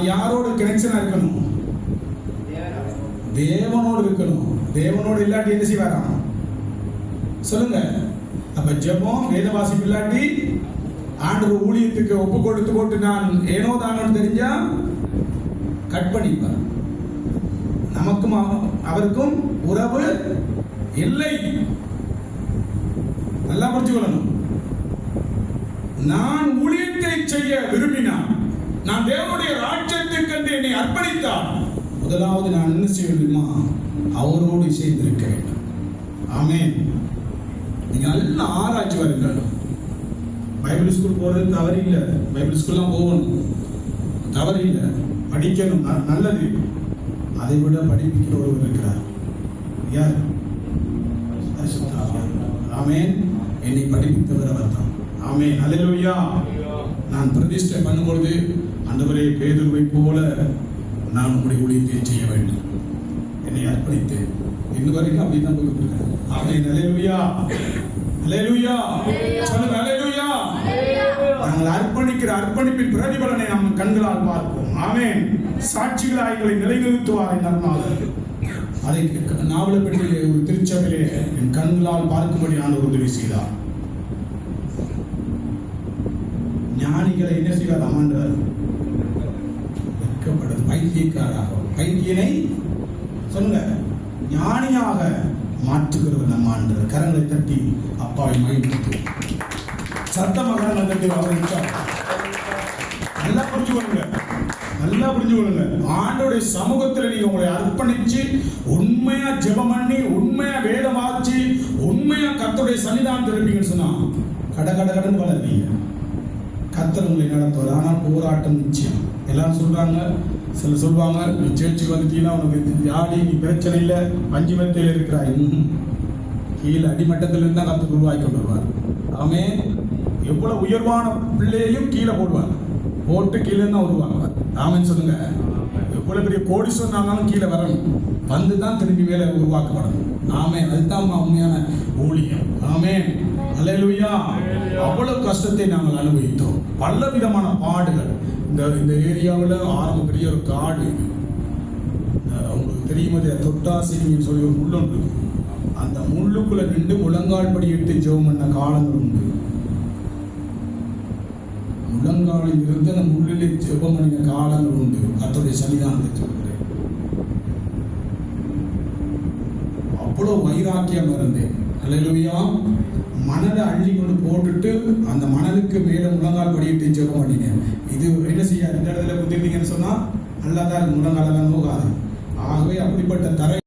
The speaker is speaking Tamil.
யாரோட கனெக்ஷனா இருக்கணும்? தேவனோடு இருக்கணும். தேவனோடு இல்லாட்டி என்ன செய்வாராம் சொல்லுங்க. அப்ப ஜெபம் வேத வாசிப்பு இல்லாட்டி ஆண்டவர் ஊழியத்துக்கு ஒப்பு கொடுத்து போட்டு நான் ஏனோ தானோன்னு தெரிஞ்சா கட் பண்ணிப்பார். நமக்கும் அவருக்கும் உறவு இல்லை. நல்லா புரிஞ்சுக்கொள்ளணும். நான் ஊழியத்தை செய்ய விரும்பினான், நான் தேவனுடைய ராஜ்யத்திற்கு என்று என்னை அர்ப்பணித்தால் முதலாவது நான் என்ன செய்ய வேண்டுமா? அவரோடு சேர்ந்திருக்க வேண்டும். ஆமென். நீங்க நல்ல ஆராய்ச்சி வருங்கள். பைபிள் ஸ்கூல் போறது தவறு இல்லை. பைபிள் ஸ்கூல்லாம் போகணும், தவறு இல்லை. படிக்கணும், நல்லது. அதை விட படிப்பிக்கிற ஒருவர் இருக்கிறார். யார்? ஆமென். என்னை படிப்பித்தவர் அவர் தான். ஆமென். அல்லேலூயா. நான் பிரதிஷ்டை பண்ணும்பொழுது ஆண்டவரே பேதுருவை போல நான் உங்களுடைய ஊழியத்தை செய்ய வேண்டும் என்னை அர்ப்பணித்து இன்னும் வரைக்கும் அப்படிதான் போயிட்டு இருக்கேன். ஆமென். அல்லேலூயா. அல்லேலூயா. சொல்லுங்க அல்லேலூயா. நாங்கள் அர்ப்பணிக்கிற அர்ப்பணிப்பின் பிரதிபலனை நாம் கண்களால் பார்ப்போம். ஆமென். சாட்சிகளாய் எங்களை நிலைநிறுத்துவார் நன்மாதர். அதை நாவலப்பட்டியிலே ஒரு திருச்சபையிலே என் கண்களால் பார்க்கும்படியான ஒரு உதவி செய்தார். ஞானிகளை என்ன செய்வார்? அமர்ந்தார் வெட்கப்படுது. பைத்தியக்காராக பைத்தியனை சொல்லுங்க ஞானியாக மாற்றுகிறவர் நம்ம ஆண்டவர். கரங்களை தட்டி அப்பாவை மகிழ்ந்து சத்தமாக கரங்களை தட்டி அவரை நல்லா புரிஞ்சு கொள்ளுங்க. நல்லா புரிஞ்சு கொள்ளுங்க. ஆண்டோடைய சமூகத்தில் நீங்க உங்களை அர்ப்பணிச்சு உண்மையா ஜெபம் பண்ணி உண்மையா வேதம் வாசிச்சு உண்மையா கர்த்தருடைய சன்னிதானத்தில் இருப்பீங்கன்னு சொன்னா கடன்னு வளர்வீங்க. கர்த்தர் உங்களை நடத்துவார். ஆனால் போராட்டம் நிச்சயம். எல்லாரும் சொல்றாங்க, சில சொல்லுவாங்க நீ சேர்ச்சுக்கு வந்துட்டீங்கன்னா உனக்கு யாடி நீ பிரச்சனை இல்லை, பஞ்சுமத்தையில் இருக்கிறாய். கீழே அடிமட்டத்தில் இருந்தால் கர்த்தர் உருவாக்கி கொண்டு வருவார். ஆமே. எவ்வளவு உயர்வான பிள்ளையையும் கீழே போடுவார், போட்டு கீழே தான் உருவாக்குவார். ஆமேன்னு சொல்லுங்க. எவ்வளவு பெரிய கோடி சொன்னாலும் கீழே வரணும், வந்து தான் திரும்பி மேலே உருவாக்கப்படணும். ஆமே. அதுதான் உண்மையான ஊழியம். ஆமே. அல்லேலூயா. அவ்வளவு கஷ்டத்தை நாங்கள் அனுபவித்தோம். பல விதமான பாடுகள். இந்த ஏரியாவில் ஆரம்ப பெரிய ஒரு காடு, உங்களுக்கு தெரியுமா? தொட்டாசிரின்னு சொல்லி ஒரு முள்ளுண்டு. அந்த முள்ளுக்குள்ள நின்று முழங்கால் படி எடுத்து ஜெபம் பண்ண காலங்கள் உண்டு. முழங்காலில் இருந்து அந்த முள்ளிலே ஜெபம் பண்ணின காலங்கள் உண்டு. கர்த்தருடைய சன்னிதானத்தை சொல்கிறேன். அவ்வளவு வைராக்கியம் இருந்தேன். அல்லேலூயா. மணலை அள்ளி கொண்டு போட்டுட்டு அந்த மணலுக்கு மேலே முழங்கால் படியிட்டு ஜெபம் பண்ணினேன். இது என்ன செய்யாது? இந்த இடத்துல குத்திட்டீங்கன்னு சொன்னா நல்லா தான் முழங்காலெல்லாம் நோகாது. ஆகவே அப்படிப்பட்ட தரை